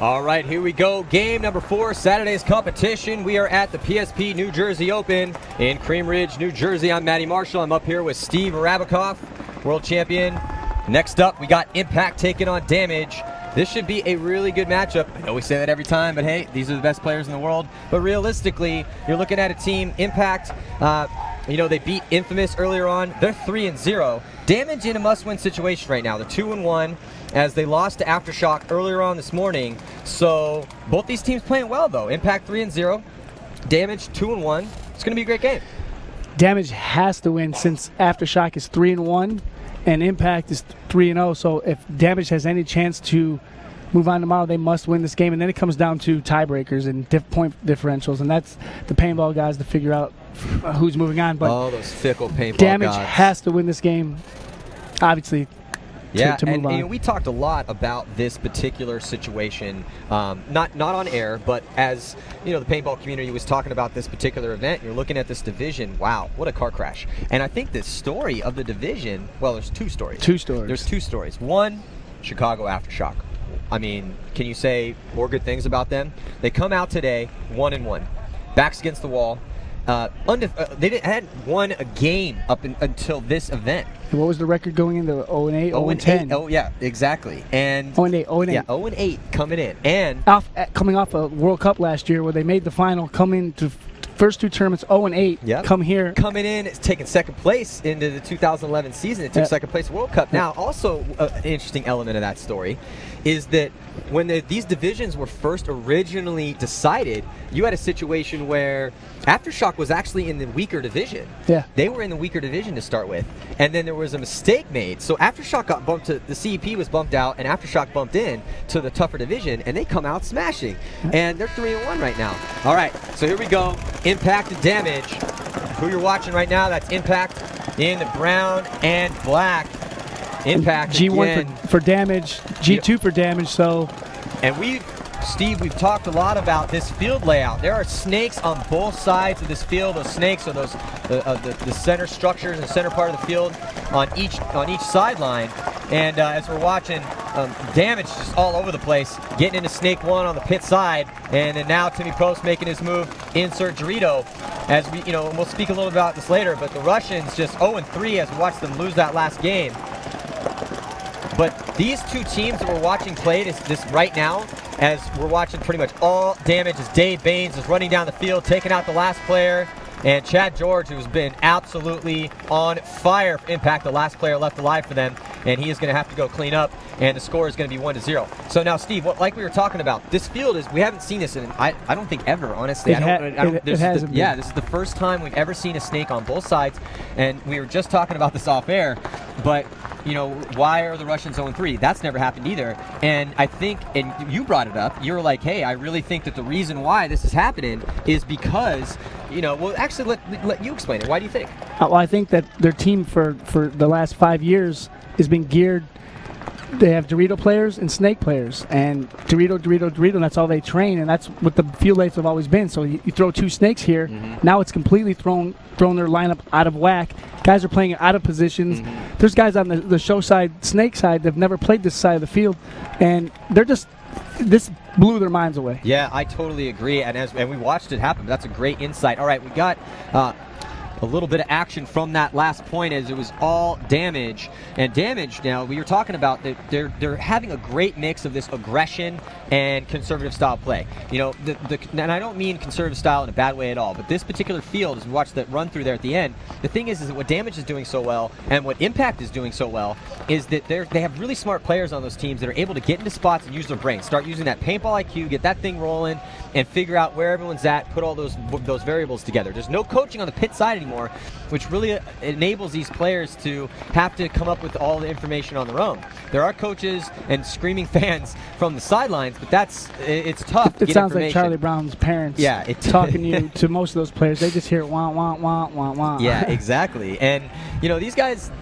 All right, here we go. Game number 4, Saturday's competition. We are at the PSP New Jersey Open in Cream Ridge, New Jersey. I'm Matty Marshall. I'm up here with Steve Rabikoff, world champion. Next up, we got Impact taking on Damage. This should be a really good matchup. I know we say that every time, but hey, these are the best players in the world. But realistically, you're looking at a team, Impact, they beat Infamous earlier on. They're 3-0. Damage in a must-win situation right now. They're 2-1 as they lost to Aftershock earlier on this morning. So both these teams playing well, though. Impact 3-0, Damage 2-1. It's going to be a great game. Damage has to win since Aftershock is 3-1 and Impact is 3-0. So if Damage has any chance to move on tomorrow, they must win this game. And then it comes down to tiebreakers and point differentials, and that's the paintball guys to figure out who's moving on. But all those fickle paintball Damage gods has to win this game, obviously. To move on. And we talked a lot about this particular situation, not on air, but as the paintball community was talking about this particular event. You're looking at this division. Wow, what a car crash! And I think the story of the division. Well, there's two stories. There's two stories. One, Chicago Aftershock. I mean, can you say more good things about them? They come out today 1-1, backs against the wall. They hadn't won a game until this event. And what was the record going into 0-8, 0-10? Oh yeah, exactly. And 0-8. Yeah, 0-8 coming in, and coming off a World Cup last year where they made the final, come into first two tournaments 0-8. Yep. Coming in, it's taking second place into the 2011 season. It took second place World Cup. Now, also an interesting element of that story is that when these divisions were first originally decided, you had a situation where Aftershock was actually in the weaker division. Yeah. They were in the weaker division to start with, and then there was a mistake made. So Aftershock got bumped to the CEP was bumped out, and Aftershock bumped in to the tougher division, and they come out smashing. And they're 3-1 right now. All right, so here we go. Impact and Damage. Who you're watching right now, that's Impact in the brown and black. Impact G1 again. for Damage, G2 for Damage. So, and we've talked a lot about this field layout. There are snakes on both sides of this field. Those snakes are the center structures, the center part of the field on each sideline. And as we're watching, Damage just all over the place, getting into Snake 1 on the pit side, and then now Timmy Post making his move, insert Dorito. As we, and we'll speak a little about this later, but the Russians just 0-3 as we watch them lose that last game. But these two teams that we're watching play this right now, as we're watching pretty much all Damage, as Dave Baines is running down the field, taking out the last player, and Chad George, who's been absolutely on fire for Impact, the last player left alive for them, and he is going to have to go clean up, and the score is going to be 1-0. So now, Steve, like we were talking about, this field we haven't seen this in, I don't think ever, honestly. It hasn't been. Yeah, this is the first time we've ever seen a snake on both sides, and we were just talking about this off air, but why are the Russians 0-3? That's never happened either. And I think, and you brought it up, you were like, hey, I really think that the reason why this is happening is because, well, actually, let you explain it. Why do you think? Well, I think that their team for the last 5 years has been geared. They have Dorito players and Snake players, and Dorito, and that's all they train, and that's what the field layout have always been. So you throw two Snakes here, now it's completely thrown their lineup out of whack. Guys are playing out of positions. There's guys on the show side, Snake side, that have never played this side of the field, and this blew their minds away. Yeah, I totally agree, and we watched it happen. That's a great insight. All right, we got a little bit of action from that last point as it was all Damage. And Damage, now, we were talking about that they're having a great mix of this aggression and conservative style play. And I don't mean conservative style in a bad way at all, but this particular field, as we watch that run through there at the end, the thing is that what Damage is doing so well and what Impact is doing so well is that they have really smart players on those teams that are able to get into spots and use their brain, start using that paintball IQ, get that thing rolling, and figure out where everyone's at, put all those variables together. There's no coaching on the pit side anymore, which really enables these players to have to come up with all the information on their own. There are coaches and screaming fans from the sidelines, but it's tough to It get sounds information. like Charlie Brown's parents talking to most of those players. They just hear wah, wah, wah, wah, wah. Yeah, exactly. And, these guys,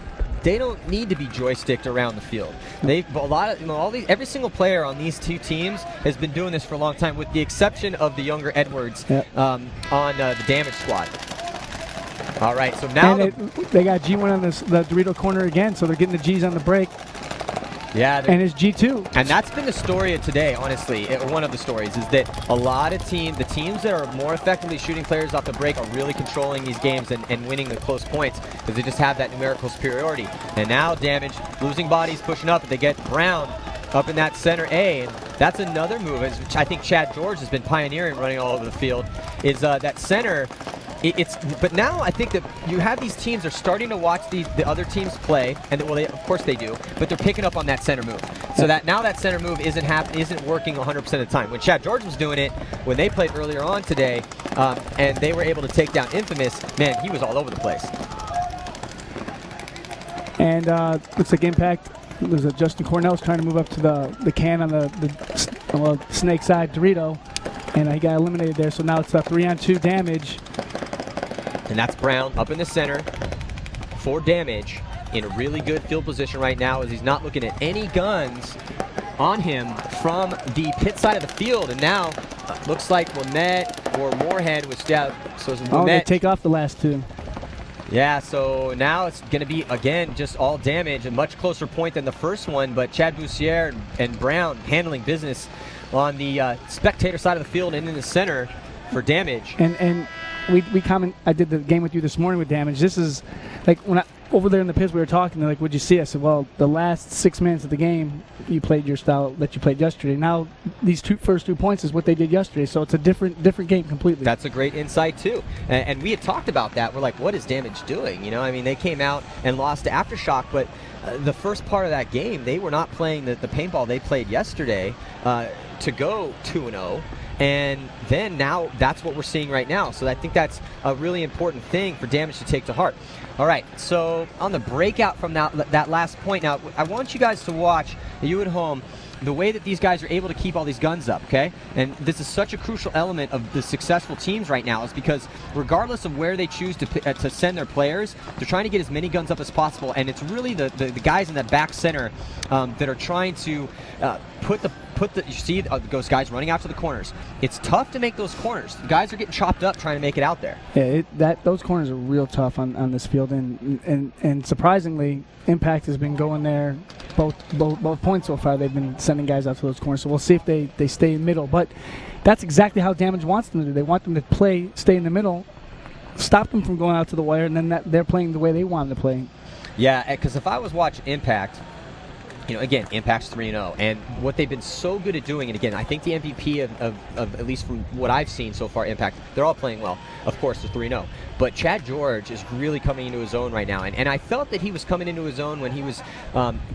they don't need to be joysticked around the field. Every single player on these two teams has been doing this for a long time, with the exception of the younger Edwards on the Damage squad. All right, so now they got G1 on the Dorito corner again, so they're getting the G's on the break. Yeah, and his G2. And that's been the story of today, honestly. One of the stories is that a lot of the teams that are more effectively shooting players off the break are really controlling these games and winning the close points because they just have that numerical superiority. And now Damage, losing bodies, pushing up, but they get Brown up in that center A. And that's another move, which I think Chad George has been pioneering running all over the field, is that center. But now I think that you have these teams are starting to watch the other teams play, and of course they do, but they're picking up on that center move. So that now that center move isn't working 100% of the time. When Chad George was doing it, when they played earlier on today, and they were able to take down Infamous, man, he was all over the place. And looks like Impact. There's a Justin Cornell's trying to move up to the can on the snake side, Dorito, and he got eliminated there. So now it's a 3-on-2 Damage. And that's Brown up in the center for Damage in a really good field position right now as he's not looking at any guns on him from the pit side of the field. And now looks like Wimette or Moorhead was down. So it's Wimette. They take off the last two. Yeah, so now it's going to be, again, just all Damage, a much closer point than the first one, but Chad Bussiere and Brown handling business on the spectator side of the field and in the center for Damage. And we comment. I did the game with you this morning with Damage. This is like when over there in the pits we were talking. They're like, "What'd you see?" I said, "Well, the last 6 minutes of the game, you played your style that you played yesterday. Now these first 2 points is what they did yesterday. So it's a different game completely." That's a great insight too. And we had talked about that. We're like, "What is Damage doing?" You know, I mean, they came out and lost to Aftershock, but the first part of that game, they were not playing the paintball they played yesterday to go 2-0. And then now that's what we're seeing right now. So I think that's a really important thing for Damage to take to heart. All right, so on the breakout from that last point, now I want you guys to watch, you at home, the way that these guys are able to keep all these guns up, okay? And this is such a crucial element of the successful teams right now is because regardless of where they choose to send their players, they're trying to get as many guns up as possible. And it's really the guys in that back center that are trying to you see those guys running out to the corners. It's tough to make those corners. The guys are getting chopped up trying to make it out there. Yeah, those corners are real tough on this field, and surprisingly, Impact has been going there both points so far. They've been sending guys out to those corners. So we'll see if they stay in middle. But that's exactly how Damage wants them to do. They want them to stay in the middle, stop them from going out to the wire, and then they're playing the way they want them to play. Yeah, because if I was watching Impact, you know, again, Impact's 3-0, and what they've been so good at doing, and again, I think the MVP of at least from what I've seen so far, Impact, they're all playing well. Of course, they're 3-0. But Chad George is really coming into his own right now, and I felt that he was coming into his own when he was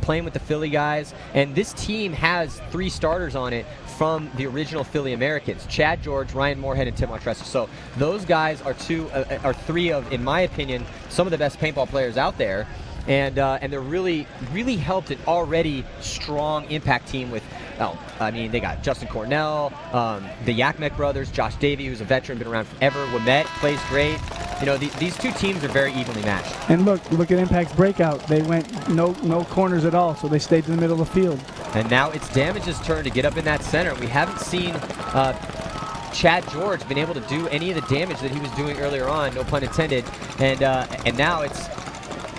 playing with the Philly guys, and this team has 3 starters on it from the original Philly Americans, Chad George, Ryan Moorhead, and Tim Artressa. So those guys are 3 of, in my opinion, some of the best paintball players out there. And they're really, really helped an already strong Impact team with, they got Justin Cornell, the Yakmek brothers, Josh Davey, who's a veteran, been around forever. Wimette plays great. You know, these two teams are very evenly matched. And look at Impact's breakout. They went no corners at all, so they stayed in the middle of the field. And now it's Damage's turn to get up in that center. We haven't seen Chad George been able to do any of the damage that he was doing earlier on, no pun intended. And now it's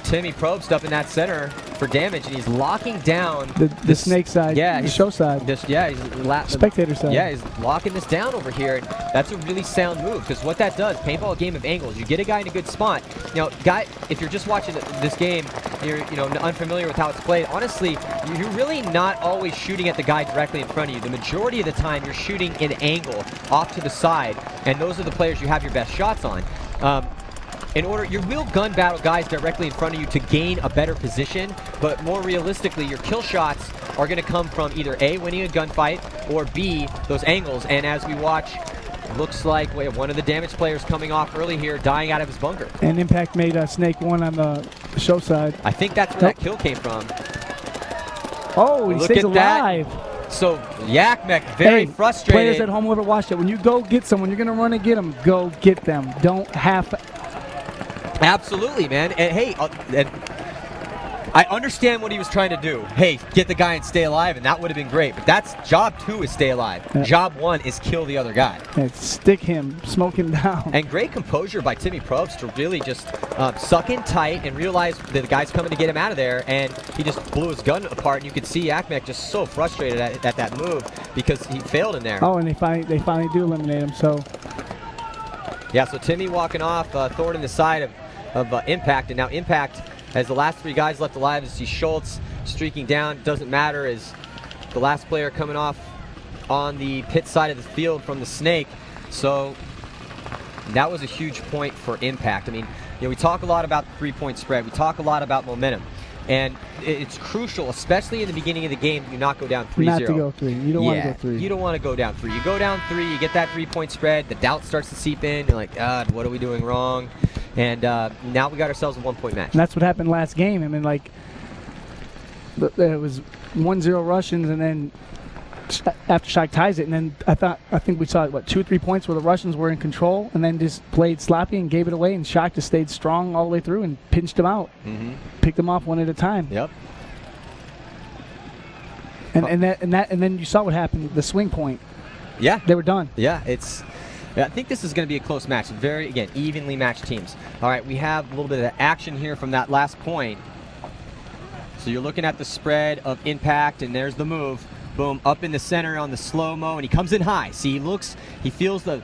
Timmy Probst up in that center for Damage, and he's locking down the snake side, the show side. Spectator side. Yeah, he's locking this down over here, and that's a really sound move because what that does, paintball, a game of angles. You get a guy in a good spot. You know, if you're just watching this game, you're unfamiliar with how it's played. Honestly, you're really not always shooting at the guy directly in front of you. The majority of the time, you're shooting in angle off to the side, and those are the players you have your best shots on. You will gun battle guys directly in front of you to gain a better position, but more realistically, your kill shots are going to come from either A, winning a gunfight, or B, those angles. And as we watch, looks like we have one of the Damage players coming off early here, dying out of his bunker. And Impact made Snake 1 on the show side. I think that's where that kill came from. Oh, he stays alive. So Yakmek, very frustrated. Players at home will ever watch it. When you go get someone, you're going to run and get them. Go get them. Don't half. Absolutely, man. And hey, I understand what he was trying to do. Hey, get the guy and stay alive, and that would have been great. But that's job 2 is stay alive. Yeah. Job 1 is kill the other guy. And stick him, smoke him down. And great composure by Timmy Probst to really just suck in tight and realize that the guy's coming to get him out of there, and he just blew his gun apart. And you could see Yakmek just so frustrated at that move because he failed in there. Oh, and they finally do eliminate him. So yeah, so Timmy walking off, Thornton in the side of Impact, and now Impact has the last 3 guys left alive. You see Schultz streaking down. Doesn't matter as the last player coming off on the pit side of the field from the Snake. So that was a huge point for Impact. I mean, we talk a lot about the 3-point spread. We talk a lot about momentum. And it's crucial, especially in the beginning of the game, you not go down 3-0. not to go 3. You don't want to go 3. You don't want to go down 3. You go down 3, you get that 3-point spread, the doubt starts to seep in. You're like, God, what are we doing wrong? And now we got ourselves a 1-point match. And that's what happened last game. I mean, like, it was 1-0 Russians, and then Aftershock ties it, and then I think we saw 2 or 3 points where the Russians were in control, and then just played sloppy and gave it away, and Shock just stayed strong all the way through and pinched them out, picked them off one at a time. Yep. And then you saw what happened. The swing point. Yeah. They were done. Yeah, I think this is going to be a close match. Very, again, evenly matched teams. All right, we have a little bit of action here from that last point. So you're looking at the spread of Impact, and there's the move. Boom, up in the center on the slow-mo, and he comes in high. See, he feels that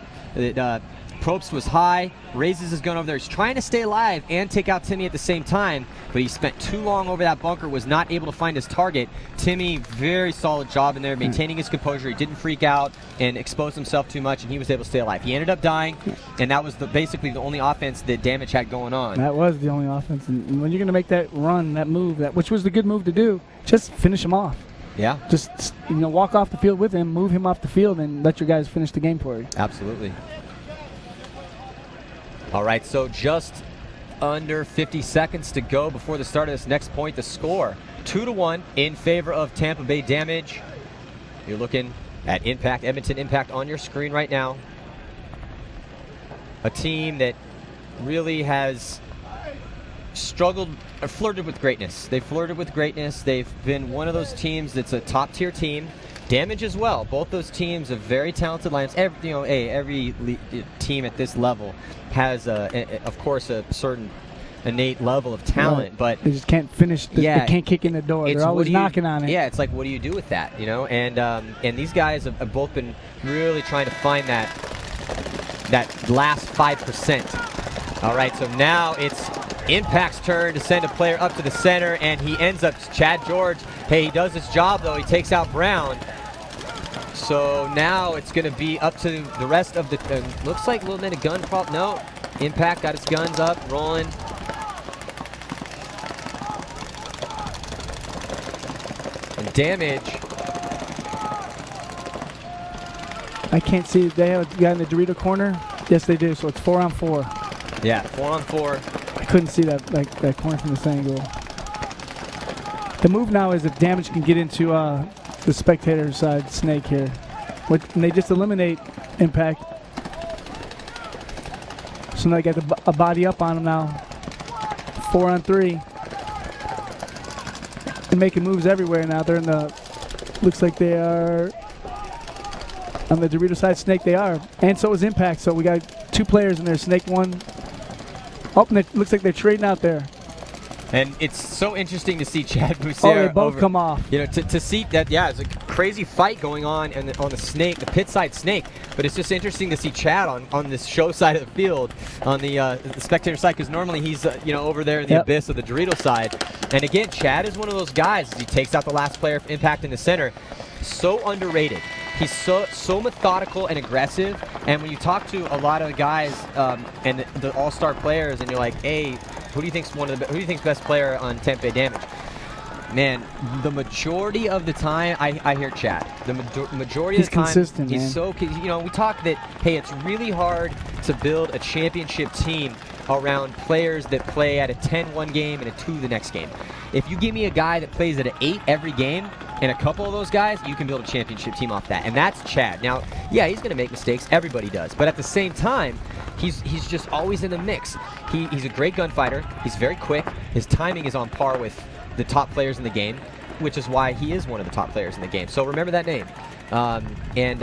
Probst was high, raises his gun over there. He's trying to stay alive and take out Timmy at the same time, but he spent too long over that bunker, was not able to find his target. Timmy, very solid job in there, maintaining his composure. He didn't freak out and expose himself too much, and he was able to stay alive. He ended up dying, and that was basically the only offense that Damage had going on. That was the only offense. And when you're going to make that run, that move, which was the good move to do, just finish him off. Yeah. Just walk off the field with him, move him off the field, and let your guys finish the game for you. Absolutely. All right, so just under 50 seconds to go before the start of this next point. The score, 2-1 in favor of Tampa Bay Damage. You're looking at Impact, Edmonton Impact on your screen right now. A team that really has struggled or flirted with greatness. They've flirted with greatness. They've been one of those teams that's a top-tier team. Damage as well. Both those teams are very talented lineups. Every team at this level has, of course, a certain innate level of talent, right. But they just can't finish. They can't kick in the door. They're always knocking on it. Yeah, it's like, what do you do with that? And these guys have both been really trying to find that last 5%. All right, so now it's Impact's turn to send a player up to the center, and he ends up Chad George. Hey, he does his job though. He takes out Brown. So now it's going to be up to the rest of the. Looks like a little bit of gun prop. No, Impact got his guns up, rolling. And Damage. I can't see. They have a guy in the Dorito corner. Yes, they do. So it's 4-on-4. Yeah, 4-on-4. I couldn't see that corner from this angle. The move now is if Damage can get into the spectator side Snake here. And they just eliminate Impact. So now they got a body up on him now. 4-on-3. They're making moves everywhere now. They're in the. Looks like they are on the Dorito side. Snake they are. And so is Impact. So we got 2 players in there. Snake 1. Oh, and it looks like they're trading out there. And it's so interesting to see Chad Boussaert. Oh, they both come off. To see that, yeah, it's a crazy fight going on on the Snake, the pit side Snake. But it's just interesting to see Chad on this show side of the field, on the spectator side, because normally he's over there in the abyss of the Dorito side. And again, Chad is one of those guys. He takes out the last player for Impact in the center. So underrated. He's so methodical and aggressive. And when you talk to a lot of the guys and the all-star players, and you're like, hey, who do you think's best player on Tampa Bay Damage? Man, the majority of the time, I hear Chad. The majority of the time, consistent, he's man. so. We talk that, hey, it's really hard to build a championship team around players that play at a 10-1 game and a 2 the next game. If you give me a guy that plays at an 8 every game, and a couple of those guys, you can build a championship team off that. And that's Chad. Now, yeah, he's going to make mistakes. Everybody does. But at the same time, he's just always in the mix. He's a great gunfighter. He's very quick. His timing is on par with the top players in the game, which is why he is one of the top players in the game. So remember that name. And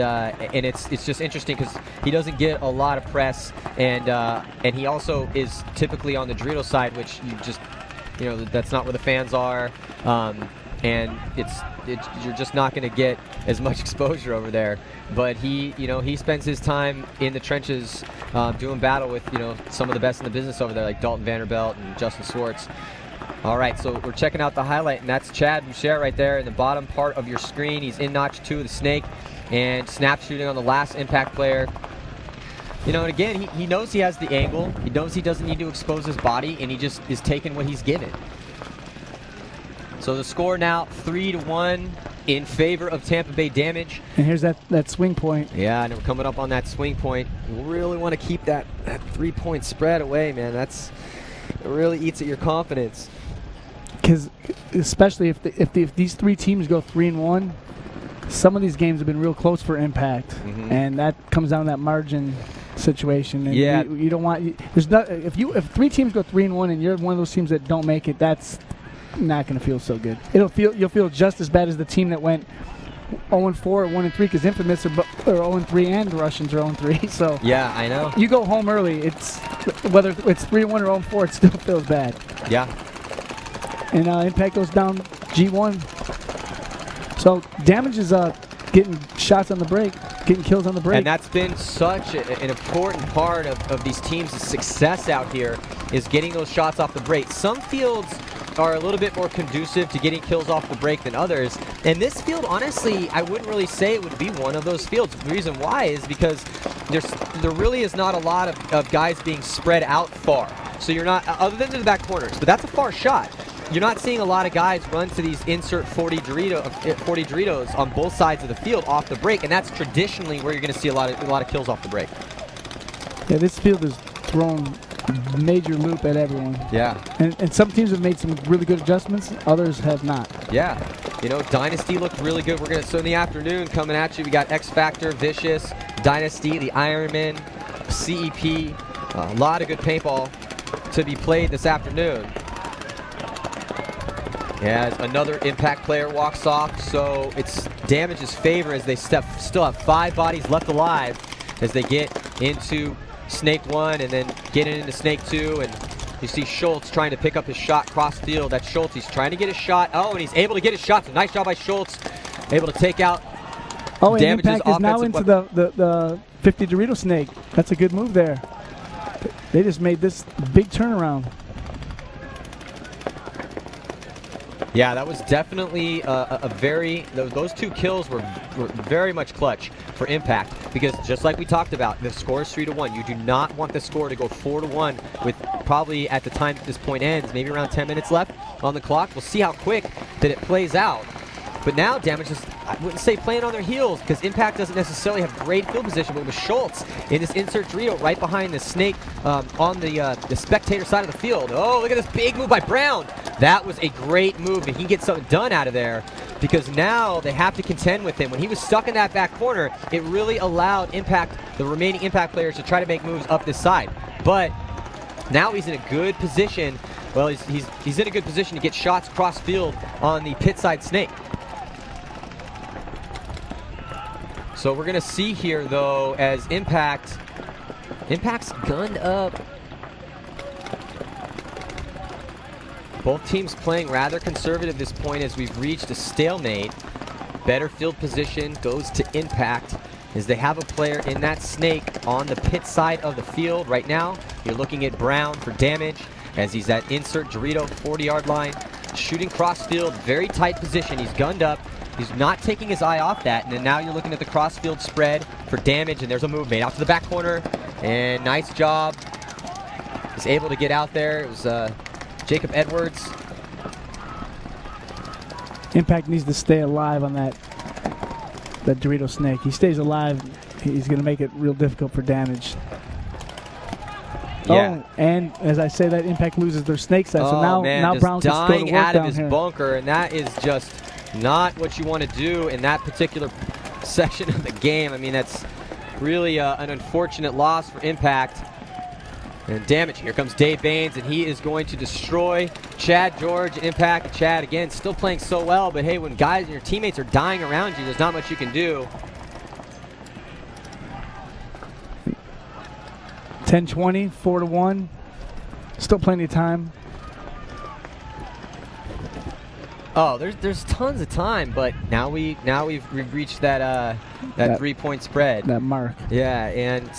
it's just interesting because he doesn't get a lot of press, and he also is typically on the Dorito side, which that's not where the fans are, and you're just not going to get as much exposure over there. But he spends his time in the trenches doing battle with some of the best in the business over there, like Dalton Vanderbilt and Justin Swartz. All right, so we're checking out the highlight, and that's Chad Boucher right there in the bottom part of your screen. He's in notch 2 of the snake and snap shooting on the last impact player. And again, he knows he has the angle. He knows he doesn't need to expose his body, and he just is taking what he's given. So the score now 3-1 in favor of Tampa Bay Damage. And here's that swing point. Yeah, and we're coming up on that swing point. We really want to keep that 3-point spread away, man. It really eats at your confidence. Because especially if these three teams go 3-1, some of these games have been real close for Impact, and that comes down to that margin situation. And yeah, you don't want. There's not if three teams go 3-1 and you're one of those teams that don't make it, that's not going to feel so good. You'll feel just as bad as the team that went 0-4 or 1-3, because Infamous are 0-3 and the Russians are 0-3. So yeah, I know. You go home early. It's whether it's 3-1 or 0-4, it still feels bad. Yeah. And Impact goes down G1. So Damage is getting shots on the break, getting kills on the break. And that's been such an important part of these teams' success out here, is getting those shots off the break. Some fields are a little bit more conducive to getting kills off the break than others. And this field, honestly, I wouldn't really say it would be one of those fields. The reason why is because there really is not a lot of guys being spread out far. So you're not, other than the back corners, but that's a far shot. You're not seeing a lot of guys run to these insert 40 Doritos on both sides of the field off the break, and that's traditionally where you're going to see a lot of kills off the break. Yeah, this field has thrown major loop at everyone. Yeah. And some teams have made some really good adjustments, others have not. Yeah. Dynasty looked really good. So in the afternoon, coming at you, we got X Factor, Vicious, Dynasty, the Ironman, CEP. A lot of good paintball to be played this afternoon. As another Impact player walks off, so it's Damage's favor as they still have 5 bodies left alive as they get into Snake 1 and then get into Snake 2. And you see Schultz trying to pick up his shot cross field. That's Schultz. He's trying to get his shot. Oh, and he's able to get his shot. So nice job by Schultz. Able to take out Damage's Impact is now into the 50 Dorito Snake. That's a good move there. They just made this big turnaround. Yeah, that was definitely those 2 kills were very much clutch for Impact, because just like we talked about, the score is 3-1. You do not want the score to go 4-1 with probably, at the time this point ends, maybe around 10 minutes left on the clock. We'll see how quick that it plays out. But now Damage is, I wouldn't say playing on their heels, because Impact doesn't necessarily have great field position, but with Schultz in this insert Dorito right behind the Snake on the spectator side of the field. Oh, look at this big move by Brown. That was a great move, and he can get something done out of there, because now they have to contend with him. When he was stuck in that back corner, it really allowed Impact, the remaining Impact players, to try to make moves up this side. But now he's in a good position. Well, he's in a good position to get shots cross field on the pit side Snake. So we're going to see here, though, as Impact's gunned up. Both teams playing rather conservative at this point as we've reached a stalemate. Better field position goes to Impact as they have a player in that Snake on the pit side of the field right now. You're looking at Brown for Damage as he's at insert Dorito 40-yard line. Shooting cross field, very tight position. He's gunned up. He's not taking his eye off that, and then now you're looking at the crossfield spread for Damage, and there's a move made out to the back corner, and nice job. He's able to get out there. It was Jacob Edwards. Impact needs to stay alive on that Dorito Snake. He stays alive, he's going to make it real difficult for Damage. Yeah. Oh, and as I say that, Impact loses their snake side, so now just Brown's just going dying to work out of down his here. bunker, and that is just not what you want to do in that particular section of the game. I mean, that's really an unfortunate loss for Impact. And Damage, here comes Dave Baines, and he is going to destroy Chad George, Impact. Chad, again, still playing so well, but hey, when guys and your teammates are dying around you, there's not much you can do. 10-20, 4-1. Still plenty of time. Oh, there's tons of time, but now we've reached that 3-point spread. That mark. Yeah, and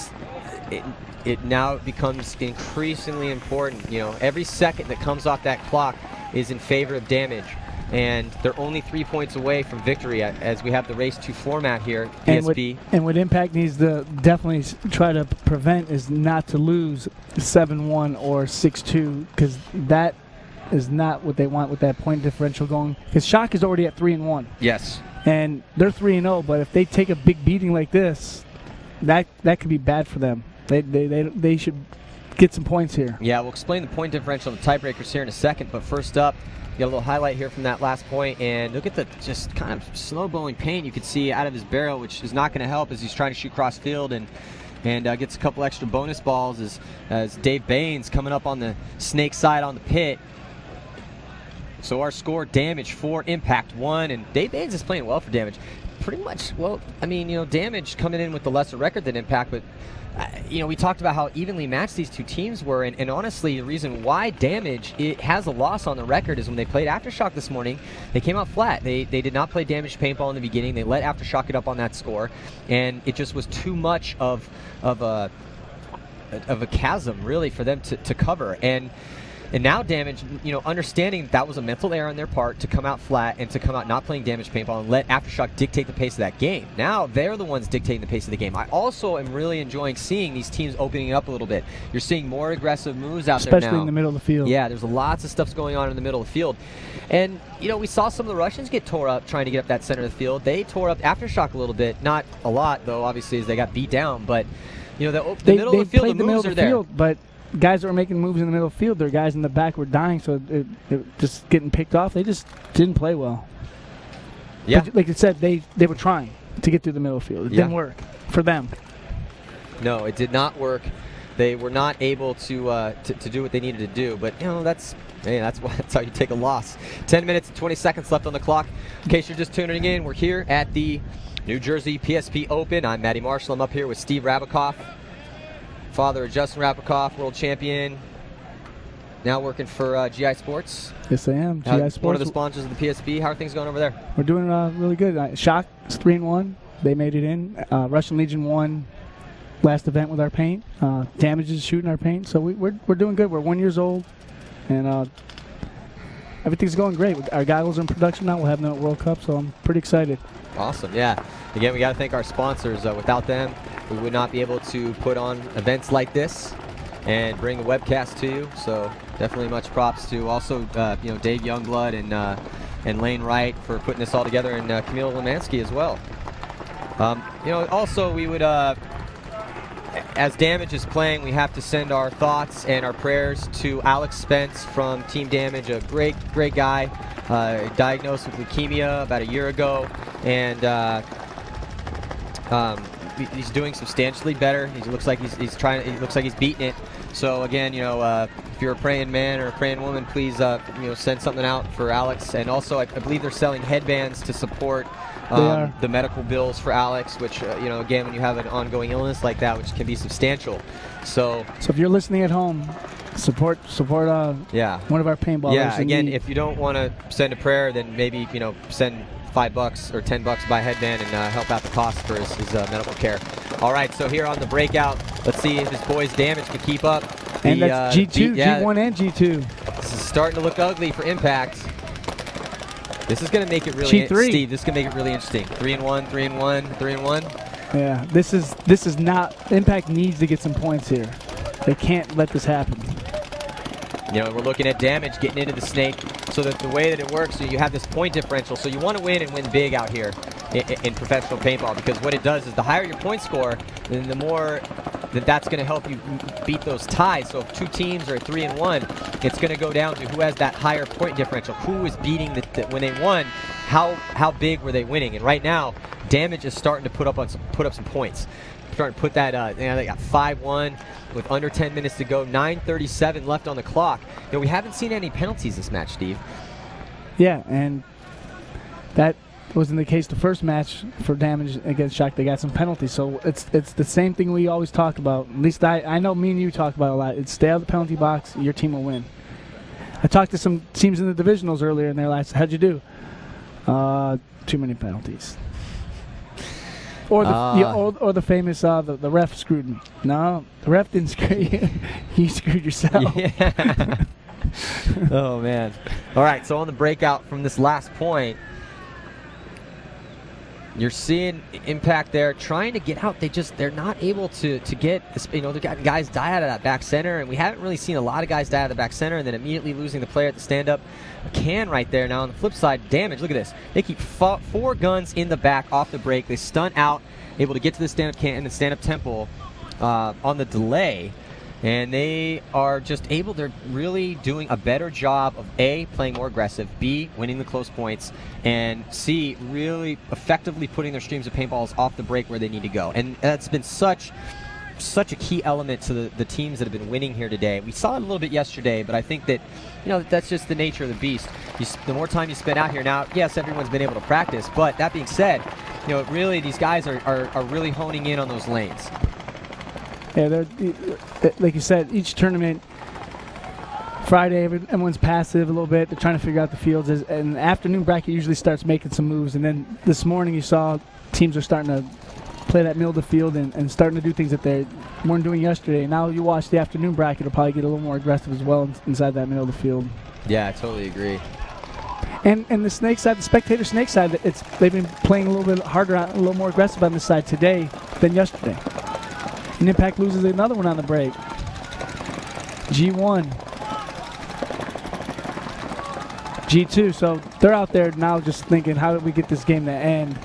it now becomes increasingly important. You know, every second that comes off that clock is in favor of Damage, and they're only 3 points away from victory as we have the race to format here. PSP. And what Impact needs to definitely try to prevent is not to lose 7-1 or 6-2, because that is not what they want with that point differential going. Because Shock is already at 3-1. Yes. And they're 3-0, but if they take a big beating like this, that could be bad for them. They should get some points here. Yeah, we'll explain the point differential and the tiebreakers here in a second, but first up, you got a little highlight here from that last point, and look at the just kind of slow-blowing paint you could see out of his barrel, which is not going to help as he's trying to shoot cross field, and gets a couple extra bonus balls as Dave Baines coming up on the Snake side on the pit. So our score, Damage 4, Impact 1, and Dave Baines is playing well for Damage. Pretty much, well, I mean, you know, Damage coming in with the lesser record than Impact, but you know, we talked about how evenly matched these two teams were, and honestly, the reason why Damage has a loss on the record is when they played Aftershock this morning, they came out flat. They did not play Damage paintball in the beginning. They let Aftershock get up on that score, and it just was too much of a chasm, really, for them to cover. And now Damage, you know, understanding that was a mental error on their part to come out flat and to come out not playing Damage paintball and let Aftershock dictate the pace of that game. Now they're the ones dictating the pace of the game. I also am really enjoying seeing these teams opening up a little bit. You're seeing more aggressive moves out there now. Especially in the middle of the field. Yeah, there's lots of stuff going on in the middle of the field. And, you know, we saw some of the Russians get tore up trying to get up that center of the field. They tore up Aftershock a little bit. Not a lot, though, obviously, as they got beat down. But, you know, the middle of the field, the moves are there. Field, but guys that were making moves in the middle of the field, their guys in the back were dying, so it just getting picked off. They just didn't play well. Yeah. But like I said, they were trying to get through the middle of the field. It didn't work for them. No, it did not work. They were not able to do what they needed to do. But, you know, that's how you take a loss. 10 minutes and 20 seconds left on the clock. In case you're just tuning in, we're here at the New Jersey PSP Open. I'm Matty Marshall. I'm up here with Steve Rabikoff, father of Justin Rabikoff, world champion, now working for GI Sports. Yes, I am. GI Sports. One of the sponsors of the PSP. How are things going over there? We're doing really good. Shock is 3-1. They made it in. Russian Legion won last event with our paint. Damage is shooting our paint. So we're doing good. We're 1 year old, and everything's going great. Our goggles are in production now. We'll have them at World Cup, so I'm pretty excited. Awesome, yeah. Again, we got to thank our sponsors. Without them, we would not be able to put on events like this and bring the webcast to you. So definitely much props to also you know, Dave Youngblood and Lane Wright for putting this all together, and Camille Lemansky as well. You know, also we would, as Damage is playing, we have to send our thoughts and our prayers to Alex Spence from Team Damage, a great guy, diagnosed with leukemia about a year ago, and he's doing substantially better. He looks like he's beating it. So again, you know, if you're a praying man or a praying woman, please you know, send something out for Alex. And also, I believe they're selling headbands to support the medical bills for Alex, which you know, again, when you have an ongoing illness like that, which can be substantial. So if you're listening at home, support one of our paintballers. Yeah, again, if you don't want to send a prayer, then maybe, you know, send $5 or $10 buy a headband and help out the cost for his medical care. All right, so here on the breakout, let's see if his boys Damage can keep up. And that's G2, G1 and G2. This is starting to look ugly for Impact. This is going to make it really Steve, this is going to make it really interesting. 3-1, 3-1, 3-1. Yeah, this is not, Impact needs to get some points here. They can't let this happen. You know, we're looking at Damage getting into the Snake, so that the way that it works, so you have this point differential. So you want to win and win big out here in professional paintball, because what it does is the higher your point score, then the more that's going to help you beat those ties. So if two teams are 3-1, it's going to go down to who has that higher point differential, who is beating when they won, how big were they winning. And right now, Damage is starting to put up some points. starting to put that. They got 5-1 with under 10 minutes to go. 9:37 left on the clock. We haven't seen any penalties this match, Steve. Yeah, and that wasn't the case the first match for Damage against Shock. They got some penalties, so it's the same thing we always talk about. At least I know me and you talk about it a lot. It's stay out of the penalty box, your team will win. I talked to some teams in the divisionals earlier, and they're like, "How'd you do?" Too many penalties. Or the famous the ref screwed me. No, the ref didn't screw you. You screwed yourself. Yeah. Oh man. All right, so on the breakout from this last point, you're seeing Impact there trying to get out. They're not able to get this, they've got guys die out of that back center, and we haven't really seen a lot of guys die out of the back center and then immediately losing the player at the stand-up can right there. Now on the flip side, Damage, look at this. They keep 4 guns in the back off the break. They stun out, able to get to the stand-up can and the stand-up temple on the delay. And they are just able, they're really doing a better job of A, playing more aggressive, B, winning the close points, and C, really effectively putting their streams of paintballs off the break where they need to go. And that's been such a key element to the teams that have been winning here today. We saw it a little bit yesterday, but I think that, that's just the nature of the beast. The more time you spend out here now, yes, everyone's been able to practice, but that being said, really these guys are really honing in on those lanes. Yeah, they're like you said, each tournament, Friday, everyone's passive a little bit. They're trying to figure out the fields. And the afternoon bracket usually starts making some moves. And then this morning you saw teams are starting to play that middle of the field and starting to do things that they weren't doing yesterday. Now you watch the afternoon bracket, it'll probably get a little more aggressive as well inside that middle of the field. Yeah, I totally agree. And the snake side, the spectator snake side, they've been playing a little bit harder, a little more aggressive on this side today than yesterday. And Impact loses another one on the break. G1. G2. So they're out there now just thinking, how did we get this game to end?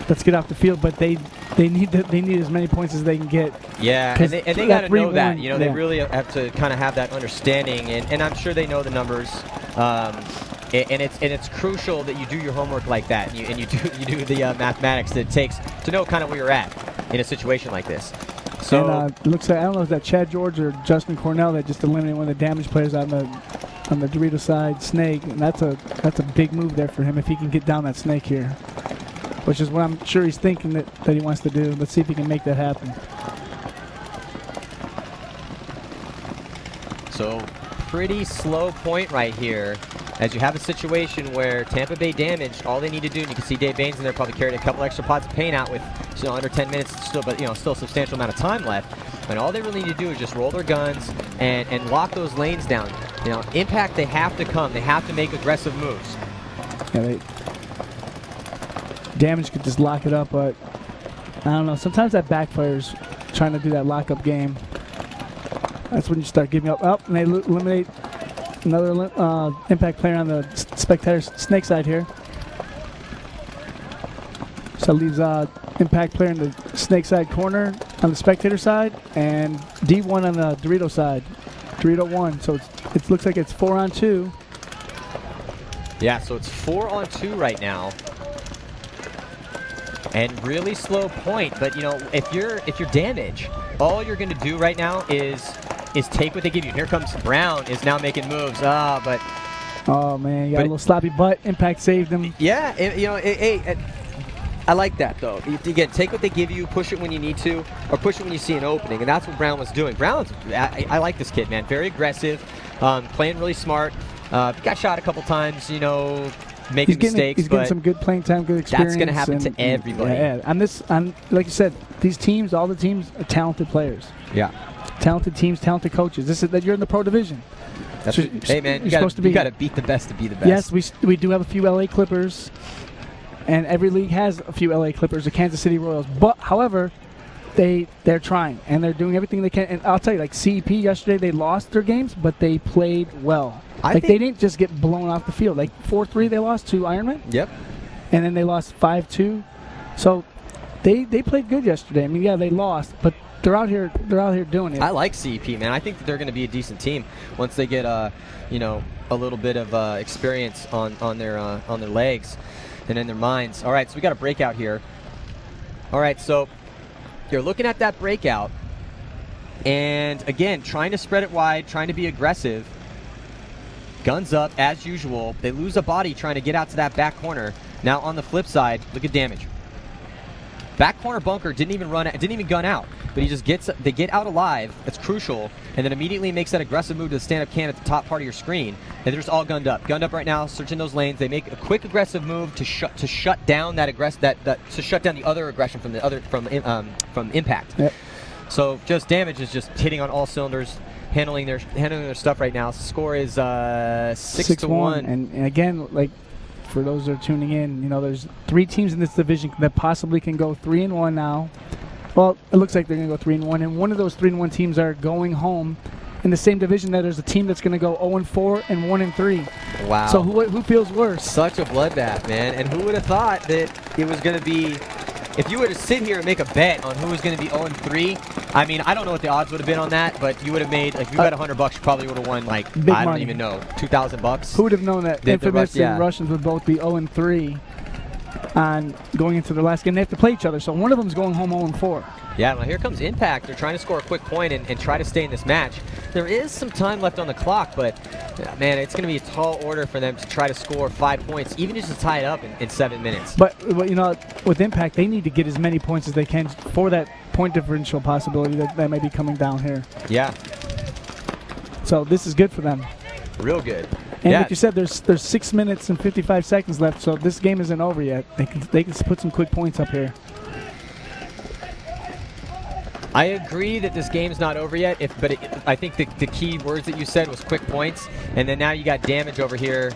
Let's get off the field. But they need as many points as they can get. Yeah, and they got to know that. Yeah. They really have to kind of have that understanding. And I'm sure they know the numbers. And it's crucial that you do your homework like that, and you do the mathematics that it takes to know kind of where you're at in a situation like this. So and it looks like, I don't know if that Chad George or Justin Cornell that just eliminated one of the Damage players on the Dorito side, Snake, and that's a big move there for him if he can get down that Snake here, which is what I'm sure he's thinking that he wants to do. Let's see if he can make that happen. So pretty slow point right here, as you have a situation where Tampa Bay Damage, all they need to do, and you can see Dave Baines in there probably carried a couple extra pots of paint out with under 10 minutes still, but still a substantial amount of time left. And all they really need to do is just roll their guns and lock those lanes down. Impact, they have to come. They have to make aggressive moves. Yeah, Damage could just lock it up, but I don't know. Sometimes that backfires trying to do that lockup game. That's when you start giving up. And they eliminate another Impact player on the spectator snake side here. So that leaves Impact player in the snake side corner on the spectator side, and D1 on the Dorito side. Dorito 1. So it looks like it's 4-on-2. Yeah, so it's 4-on-2 right now. And really slow point, but if you're Damage, all you're going to do right now is take what they give you. Here comes Brown, is now making moves. But oh man, you got a little sloppy butt. Impact saved him. Yeah, I like that though. Again, take what they give you, push it when you need to, or push it when you see an opening, and that's what Brown was doing. I like this kid, man. Very aggressive, playing really smart. Got shot a couple times, making mistakes. He's getting some good playing time, good experience. That's going to happen to everybody. Yeah. Like you said, these teams, all the teams are talented players. Yeah. Talented teams, talented coaches. This is that you're in the pro division. Hey man, you got to beat the best to be the best. Yes, we do have a few LA Clippers, and every league has a few LA Clippers, the Kansas City Royals. But however, they're trying and they're doing everything they can. And I'll tell you, like CEP yesterday, they lost their games, but they played well. They didn't just get blown off the field. Like 4-3, they lost to Ironman. Yep. And then they lost 5-2. So they played good yesterday. I mean, yeah, they lost, but they're out here doing it. I like CEP, man. I think that they're going to be a decent team once they get a little bit of experience on their legs and in their minds. All right, so we got a breakout here. All right, so You're looking at that breakout, and again, trying to spread it wide, trying to be aggressive. Guns up, as usual. They lose a body trying to get out to that back corner. Now on the flip side, look at Damage. Back corner bunker didn't even gun out, but they get out alive. That's crucial, and then immediately makes that aggressive move to the stand-up can at the top part of your screen, and they're just all gunned up right now, searching those lanes. They make a quick aggressive move to shut down to shut down the other aggression from Impact. Yep. So just Damage is just hitting on all cylinders, handling their stuff right now. So the score is 6-1, and again, like, for those that are tuning in, you know, there's 3 teams in this division that possibly can go 3-1 now. Well, it looks like they're going to go 3-1, and one of those 3-1 teams are going home. In the same division, there's a team that's going to go 0-4 and 1-3. Wow. So who feels worse? Such a bloodbath, man. And who would have thought that it was going to be, if you were to sit here and make a bet on who was going to be 0-3, I mean, I don't know what the odds would have been on that, but you would have made, like, if you bet $100, you probably would have won, like, I don't even know, $2,000. Who would have known that Infamous and Russians would both be 0-3 on going into the last game? They have to play each other, so one of them is going home 0-4. Yeah, well, here comes Impact. They're trying to score a quick point and try to stay in this match. There is some time left on the clock, but, man, it's going to be a tall order for them to try to score 5 points, even just to tie it up in 7 minutes. But, you know, with Impact, they need to get as many points as they can for that point differential possibility that may be coming down here. Yeah. So this is good for them. Real good. And like you said, there's 6 minutes and 55 seconds left, so this game isn't over yet. They can put some quick points up here. I agree that this game's not over yet, I think the key words that you said was quick points, and then now you got Damage over here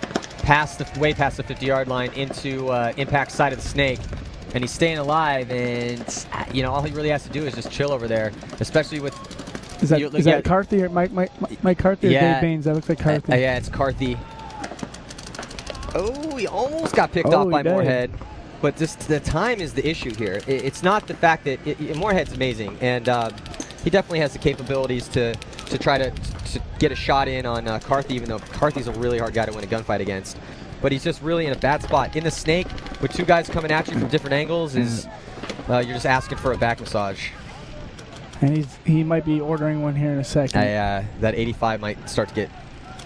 way past the 50-yard line into Impact's side of the snake, and he's staying alive, and you know, all he really has to do is just chill over there, especially with... Is that Carthy or Mike Carthy or Dave Baines? That looks like Carthy. Yeah, it's Carthy. Oh, he almost got picked off by Moorhead. But just the time is the issue here. It's not the fact that Moorhead's amazing, and he definitely has the capabilities to try to get a shot in on Carthy, even though Carthy's a really hard guy to win a gunfight against. But he's just really in a bad spot. In the snake, with 2 guys coming at you from different angles, is you're just asking for a back massage. And he might be ordering one here in a second. That 85 might start to get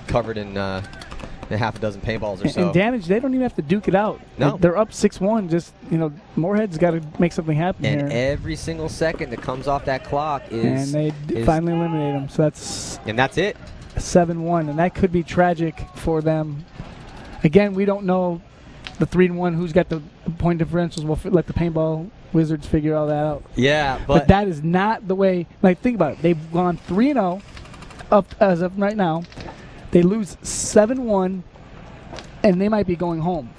covered in half a dozen paintballs or so. And Damage, they don't even have to duke it out. No. They're up 6-1. Just, you know, Moorhead's got to make something happen here. And every single second that comes off that clock is... And they finally eliminate him. So that's... And that's it. 7-1. And that could be tragic for them. Again, we don't know the 3-1 who's got the point differentials. We'll let the paintball wizards figure all that out. Yeah, but that is not the way... Like, think about it. They've gone 3-0 up as of right now. They lose 7-1, and they might be going home.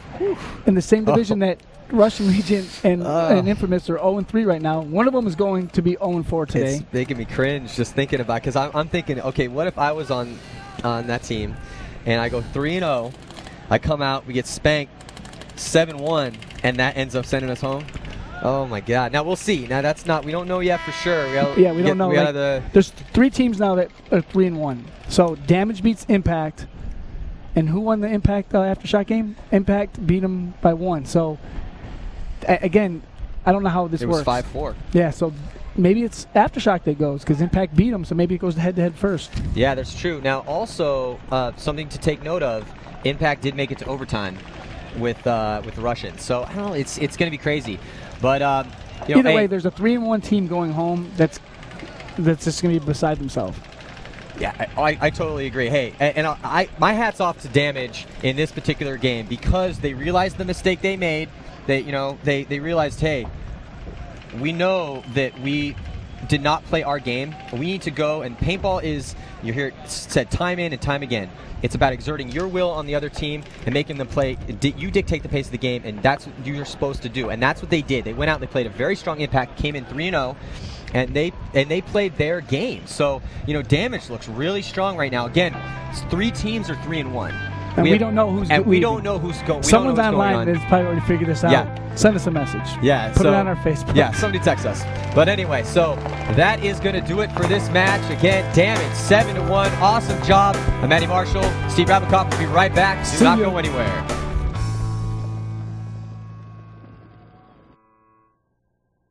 In the same division that Russian Legion and Infamous are 0-3 right now. One of them is going to be 0-4 today. It's making me cringe just thinking about it, because I'm thinking, okay, what if I was on that team, and I go 3-0, I come out, we get spanked 7-1, and that ends up sending us home? Oh my God! Now we'll see. Now we don't know yet for sure. We don't know. There's 3 teams now that are 3-1. So Damage beats Impact, and who won the Impact Aftershock game? Impact beat them by 1. So again, I don't know how this works. It was 5-4. Yeah. So maybe it's Aftershock that goes because Impact beat them. So maybe it goes head-to-head first. Yeah, that's true. Now also something to take note of: Impact did make it to overtime with the Russians. So I don't know. It's going to be crazy. But either way, there's a 3-1 team going home that's just going to be beside themselves. Yeah, I totally agree. Hey, and my hat's off to Damage in this particular game because they realized the mistake they made. They realized, hey, we know that we did not play our game. We need to go, and paintball is, you hear it said time in and time again. It's about exerting your will on the other team and making them play. You dictate the pace of the game, and that's what you're supposed to do. And that's what they did. They went out and they played a very strong Impact, came in 3-0, and they played their game. So, Damage looks really strong right now. Again, 3 teams are 3-1. And we don't know who's we don't know who's going. Someone's online that's probably already figured this out. Yeah. Send us a message. Yeah. Put it on our Facebook. Yeah, somebody text us. But anyway, so that is going to do it for this match. Again, Damage 7-1. Awesome job. I'm Matty Marshall. Steve Rabikoff will be right back. Do not go anywhere.